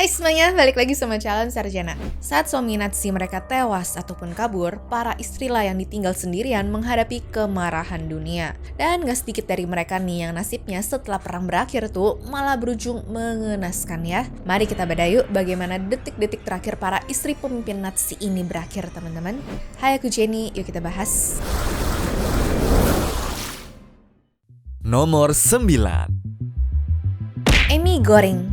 Hai semuanya, balik lagi sama calon sarjana. Saat suami Nazi mereka tewas ataupun kabur, para istrilah yang ditinggal sendirian menghadapi kemarahan dunia. Dan gak sedikit dari mereka nih yang nasibnya setelah perang berakhir tuh malah berujung mengenaskan ya. Mari kita beda yuk bagaimana detik-detik terakhir para istri pemimpin Nazi ini berakhir teman-teman. Hai aku Jenny, yuk kita bahas. Nomor 9. Amy Goring.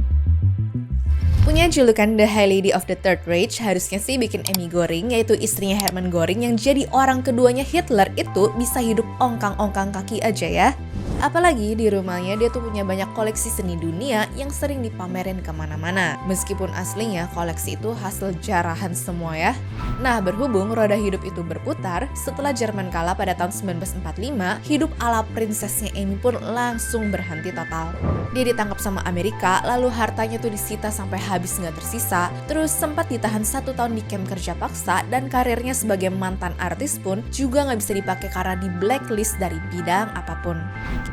Punya julukan The High Lady of the Third Reich, harusnya sih bikin Amy Goring, yaitu istrinya Hermann Göring yang jadi orang keduanya Hitler itu bisa hidup ongkang-ongkang kaki aja ya. Apalagi di rumahnya dia tuh punya banyak koleksi seni dunia yang sering dipamerin kemana-mana. Meskipun aslinya koleksi itu hasil jarahan semua ya. Nah berhubung roda hidup itu berputar, setelah Jerman kalah pada tahun 1945, hidup ala prinsesnya Amy pun langsung berhenti total. Dia ditangkap sama Amerika, lalu hartanya tuh disita sampai habis nggak tersisa. Terus sempat ditahan 1 tahun di kamp kerja paksa dan karirnya sebagai mantan artis pun juga nggak bisa dipakai karena di blacklist dari bidang apapun.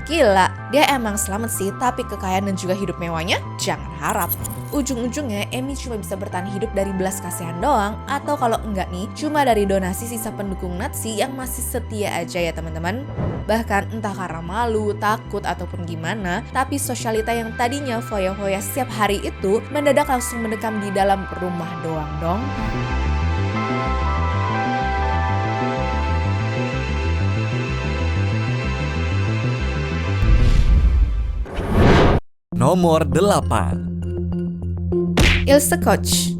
Gila, dia emang selamat sih, tapi kekayaan dan juga hidup mewahnya jangan harap. Ujung-ujungnya Amy cuma bisa bertahan hidup dari belas kasihan doang, atau kalau enggak nih, cuma dari donasi sisa pendukung Nazi yang masih setia aja ya teman-teman. Bahkan entah karena malu, takut, ataupun gimana, tapi sosialita yang tadinya foya-foya setiap hari itu mendadak langsung mendekam di dalam rumah doang dong. Nomor 8. Ilse Koch.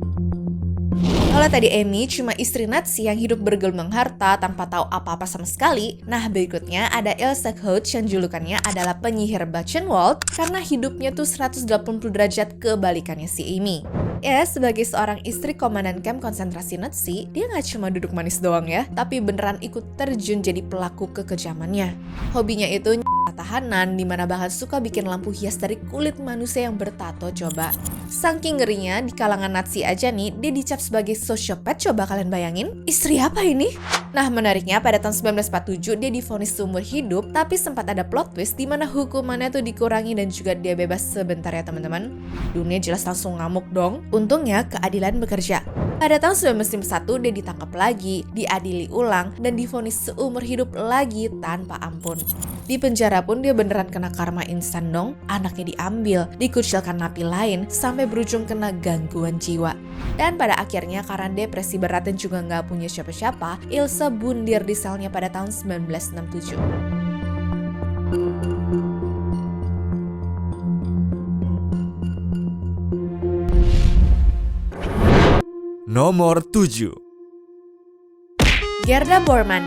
Kalau tadi Amy cuma istri Nazi yang hidup bergelimang harta tanpa tahu apa-apa sama sekali, nah berikutnya ada Ilse Koch yang julukannya adalah penyihir Buchenwald karena hidupnya tuh 180 derajat kebalikannya si Amy. Ya, sebagai seorang istri komandan kamp konsentrasi Nazi, dia nggak cuma duduk manis doang ya, tapi beneran ikut terjun jadi pelaku kekejamannya. Hobinya itu tahanan, dimana bahkan suka bikin lampu hias dari kulit manusia yang bertato coba. Saking ngerinya, di kalangan Nazi aja nih, dia dicap sebagai sosiopat, coba kalian bayangin. Istri apa ini? Nah menariknya, pada tahun 1947 dia divonis seumur hidup, tapi sempat ada plot twist di mana hukumannya tuh dikurangi dan juga dia bebas sebentar ya teman-teman. Dunia jelas langsung ngamuk dong. Untungnya keadilan bekerja. Pada tahun 1951 dia ditangkap lagi, diadili ulang, dan divonis seumur hidup lagi tanpa ampun. Di penjara pun dia beneran kena karma instan dong, anaknya diambil, dikucilkan napi lain, sampai berujung kena gangguan jiwa. Dan pada akhirnya karena depresi berat dan juga nggak punya siapa-siapa, Ilse bundir di selnya pada tahun 1967. Nomor 7. Gerda Bormann.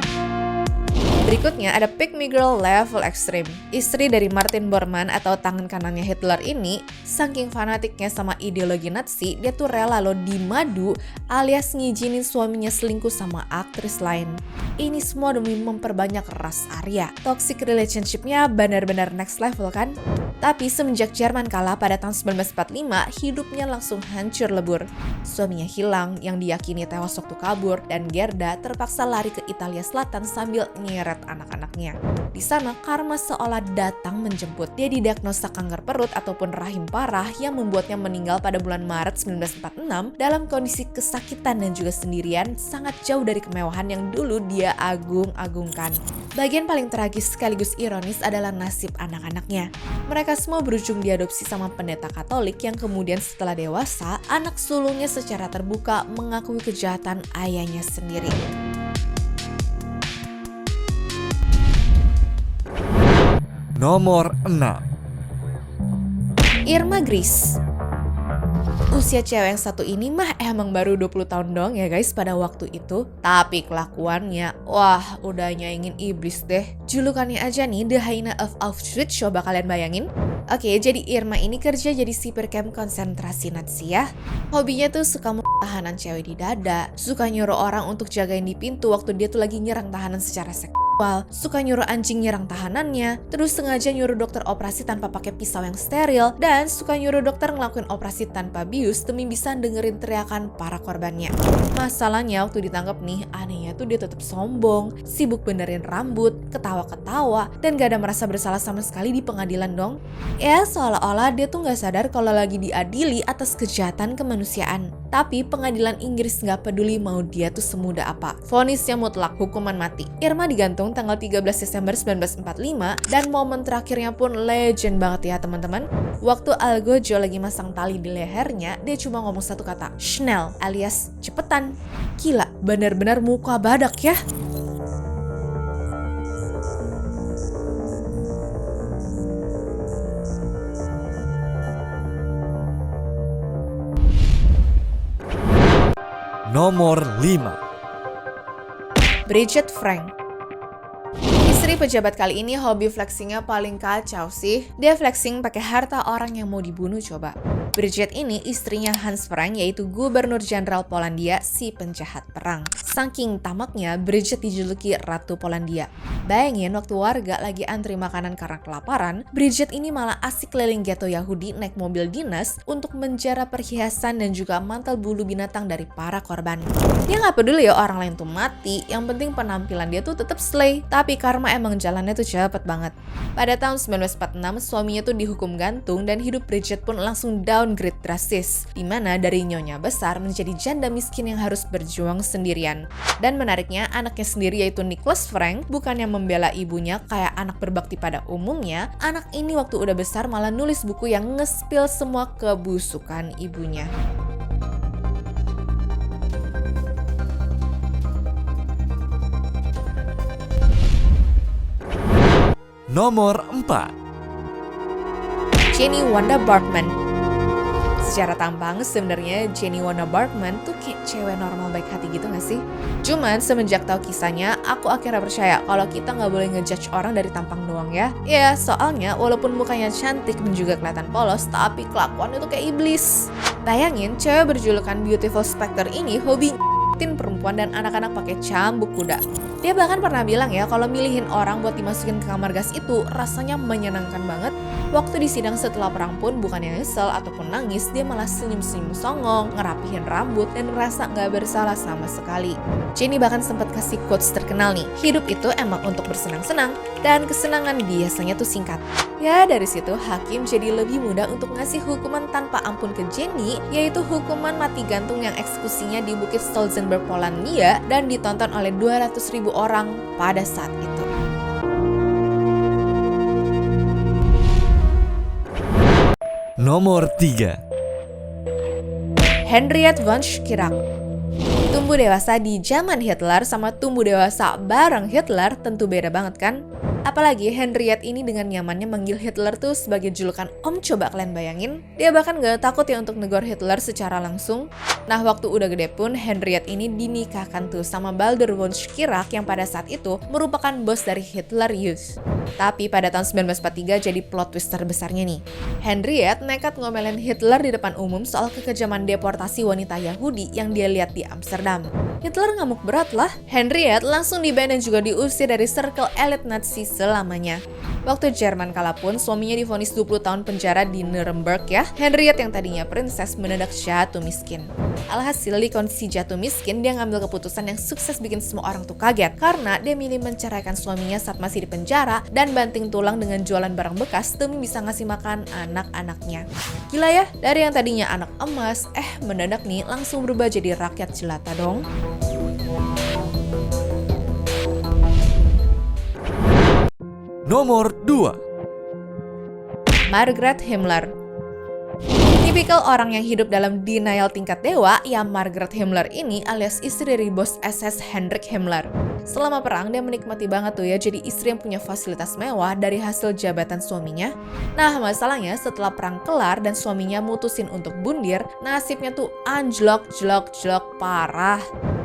Berikutnya ada Pick Me Girl level ekstrim. Istri dari Martin Bormann atau tangan kanannya Hitler ini, saking fanatiknya sama ideologi Nazi, dia tuh rela loh dimadu alias ngizinin suaminya selingkuh sama aktris lain. Ini semua demi memperbanyak ras Arya. Toxic relationship-nya benar-benar next level kan? Tapi semenjak Jerman kalah pada tahun 1945, hidupnya langsung hancur lebur. Suaminya hilang yang diyakini tewas waktu kabur, dan Gerda terpaksa lari ke Italia Selatan sambil nyeret anak-anaknya. Di sana karma seolah datang menjemput. Dia didiagnosa kanker perut ataupun rahim parah yang membuatnya meninggal pada bulan Maret 1946 dalam kondisi kesakitan dan juga sendirian, sangat jauh dari kemewahan yang dulu dia agung-agungkan. Bagian paling tragis sekaligus ironis adalah nasib anak-anaknya. Mereka semua berujung diadopsi sama pendeta Katolik yang kemudian setelah dewasa, anak sulungnya secara terbuka mengakui kejahatan ayahnya sendiri. Nomor 6. Irma Gris. Usia cewek yang satu ini mah emang baru 20 tahun doang ya guys pada waktu itu. Tapi kelakuannya, wah udah nyaingin iblis deh. Julukannya aja nih The Hyena of Auschwitz, coba kalian bayangin. Oke, jadi Irma ini kerja jadi sipir camp konsentrasi Nazi ya. Hobinya tuh suka tahanan cewek di dada, suka nyuruh orang untuk jagain di pintu waktu dia tuh lagi nyerang tahanan secara seksual. suka nyuruh anjing nyerang tahanannya, terus sengaja nyuruh dokter operasi tanpa pakai pisau yang steril, dan suka nyuruh dokter ngelakuin operasi tanpa bius demi bisa dengerin teriakan para korbannya. Masalahnya waktu ditangkap nih, anehnya tuh dia tetap sombong, sibuk benerin rambut, ketawa-ketawa, dan gak ada merasa bersalah sama sekali di pengadilan dong. Ya seolah-olah dia tuh gak sadar kalau lagi diadili atas kejahatan kemanusiaan. Tapi pengadilan Inggris gak peduli mau dia tuh semudah apa. Vonisnya mutlak, hukuman mati. Irma digantung tanggal 13 Desember 1945 dan momen terakhirnya pun legend banget ya teman-teman. Waktu Algojo lagi masang tali di lehernya, dia cuma ngomong satu kata, Schnell alias cepetan. Gila, benar-benar muka badak ya. Nomor 5. Bridget Frank. Istri pejabat kali ini hobi flexingnya paling kacau sih. Dia flexing pakai harta orang yang mau dibunuh coba. Bridget ini istrinya Hans Frank, yaitu Gubernur Jenderal Polandia, si penjahat perang. Saking tamaknya, Bridget dijuluki Ratu Polandia. Bayangin waktu warga lagi antri makanan karena kelaparan, Bridget ini malah asik keliling ghetto Yahudi naik mobil dinas untuk menjara perhiasan dan juga mantel bulu binatang dari para korban. Dia nggak peduli ya orang lain tuh mati, yang penting penampilan dia tuh tetap slay. Tapi karma emang jalannya tuh cepet banget. Pada tahun 1946, suaminya tuh dihukum gantung dan hidup Bridget pun langsung downgrade drastis, dimana dari nyonya besar menjadi janda miskin yang harus berjuang sendirian. Dan menariknya, anaknya sendiri yaitu Nicholas Frank bukannya membela ibunya kayak anak berbakti pada umumnya, anak ini waktu udah besar malah nulis buku yang nge-spill semua kebusukan ibunya. Nomor 4. Jenny Wanda Barkman. Secara tampang sebenarnya Jenny Wanda Barkman tuh kayak cewek normal baik hati gitu gak sih? Cuman semenjak tahu kisahnya, aku akhirnya percaya kalau kita nggak boleh ngejudge orang dari tampang doang ya. Ya soalnya walaupun mukanya cantik dan juga kelihatan polos, tapi kelakuannya tuh kayak iblis. Bayangin cewek berjulukan Beautiful Spectre ini hobi perempuan dan anak-anak pakai cambuk kuda. Dia bahkan pernah bilang ya kalau milihin orang buat dimasukin ke kamar gas itu rasanya menyenangkan banget. Waktu di sidang setelah perang pun bukannya nyesel ataupun nangis, dia malah senyum-senyum songong, ngerapihin rambut dan merasa nggak bersalah sama sekali. Jenny bahkan sempat kasih quotes terkenal nih, hidup itu emang untuk bersenang-senang dan kesenangan biasanya tuh singkat. Ya dari situ hakim jadi lebih mudah untuk ngasih hukuman tanpa ampun ke Jenny, yaitu hukuman mati gantung yang eksekusinya di Bukit Stolzenberg, Polandia dan ditonton oleh 200.000 orang pada saat itu. Nomor 3. Henriette von Schirach. Tumbuh dewasa di zaman Hitler sama tumbuh dewasa bareng Hitler tentu beda banget kan? Apalagi Henriette ini dengan nyamannya manggil Hitler tuh sebagai julukan Om, coba kalian bayangin. Dia bahkan gak takut ya untuk negor Hitler secara langsung. Nah waktu udah gede pun Henriette ini dinikahkan tuh sama Baldur von Schirach yang pada saat itu merupakan bos dari Hitler Youth. Tapi pada tahun 1943 jadi plot twist terbesarnya nih. Henriette nekat ngomelin Hitler di depan umum soal kekejaman deportasi wanita Yahudi yang dia lihat di Amsterdam. Hitler ngamuk berat lah. Henriette langsung di-ban dan juga diusir dari circle elit Nazi selamanya. Waktu Jerman kalah pun suaminya divonis 20 tahun penjara di Nuremberg ya. Henriette yang tadinya princess mendadak jatuh miskin. Alhasil di kondisi jatuh miskin, dia ngambil keputusan yang sukses bikin semua orang tuh kaget karena dia milih menceraikan suaminya saat masih di penjara dan banting tulang dengan jualan barang bekas demi bisa ngasih makan anak-anaknya. Gila ya, dari yang tadinya anak emas, mendadak nih langsung berubah jadi rakyat jelata dong. Nomor 2. Margaret Himmler. Tipikal orang yang hidup dalam denial tingkat dewa, ya Margaret Himmler ini alias istri dari bos SS Heinrich Himmler. Selama perang dia menikmati banget tuh ya jadi istri yang punya fasilitas mewah dari hasil jabatan suaminya. Nah masalahnya setelah perang kelar dan suaminya mutusin untuk bundir, nasibnya tuh anjlok parah.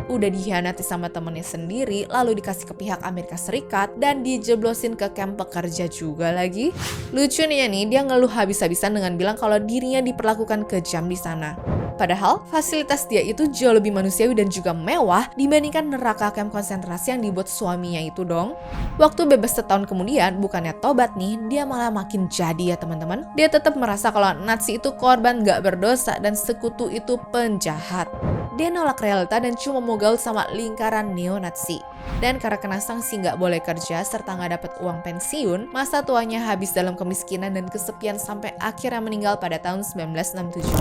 Udah dikhianati sama temennya sendiri, lalu dikasih ke pihak Amerika Serikat dan dijeblosin ke kamp pekerja juga lagi. Lucunya nih, dia ngeluh habis-habisan dengan bilang kalau dirinya diperlakukan kejam di sana. Padahal fasilitas dia itu jauh lebih manusiawi dan juga mewah dibandingkan neraka kamp konsentrasi yang dibuat suaminya itu dong. Waktu bebas setahun kemudian, bukannya tobat nih, dia malah makin jadi ya teman-teman. Dia tetap merasa kalau Nazi itu korban gak berdosa dan sekutu itu penjahat. Dia nolak realita dan cuma mau gaul sama lingkaran neo-Nazi. Dan karena kena sanksi nggak boleh kerja serta nggak dapat uang pensiun, masa tuanya habis dalam kemiskinan dan kesepian sampai akhirnya meninggal pada tahun 1967.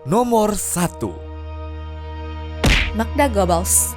Nomor 1. Magda Goebbels.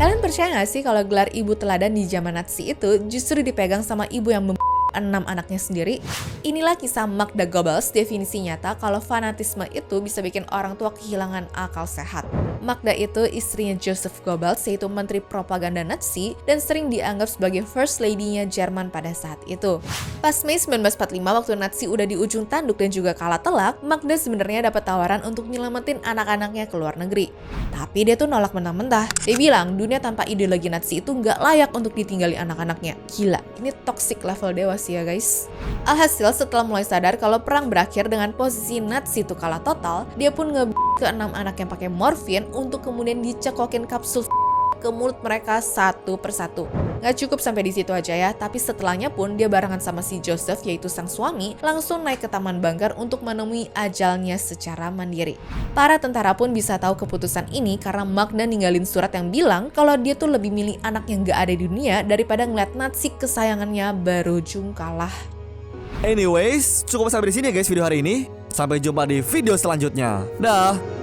Kalian percaya nggak sih kalau gelar ibu teladan di zaman Nazi itu justru dipegang sama ibu yang 6 anaknya sendiri? Inilah kisah Magda Goebbels, definisi nyata kalau fanatisme itu bisa bikin orang tua kehilangan akal sehat. Magda itu istrinya Joseph Goebbels, yaitu menteri propaganda Nazi dan sering dianggap sebagai first lady-nya Jerman pada saat itu. Pas Mei 1945 waktu Nazi udah di ujung tanduk dan juga kalah telak, Magda sebenarnya dapat tawaran untuk nyelamatin anak-anaknya ke luar negeri. Tapi dia tuh nolak mentah-mentah. Dia bilang dunia tanpa ideologi Nazi itu nggak layak untuk ditinggali anak-anaknya. Gila, ini toxic level dewa sih ya guys. Alhasil setelah mulai sadar kalau perang berakhir dengan posisi Nazi itu kalah total, dia pun ke 6 anak yang pakai morfin untuk kemudian dicekokin kapsul ke mulut mereka satu persatu. Nggak cukup sampai di situ aja ya, tapi setelahnya pun dia barengan sama si Joseph, yaitu sang suami, langsung naik ke taman bunker untuk menemui ajalnya secara mandiri. Para tentara pun bisa tahu keputusan ini karena Magda ninggalin surat yang bilang kalau dia tuh lebih milih anak yang nggak ada di dunia daripada ngeliat Nazi kesayangannya berujung kalah. Anyways, cukup sampai di sini ya guys video hari ini. Sampai jumpa di video selanjutnya. Dah.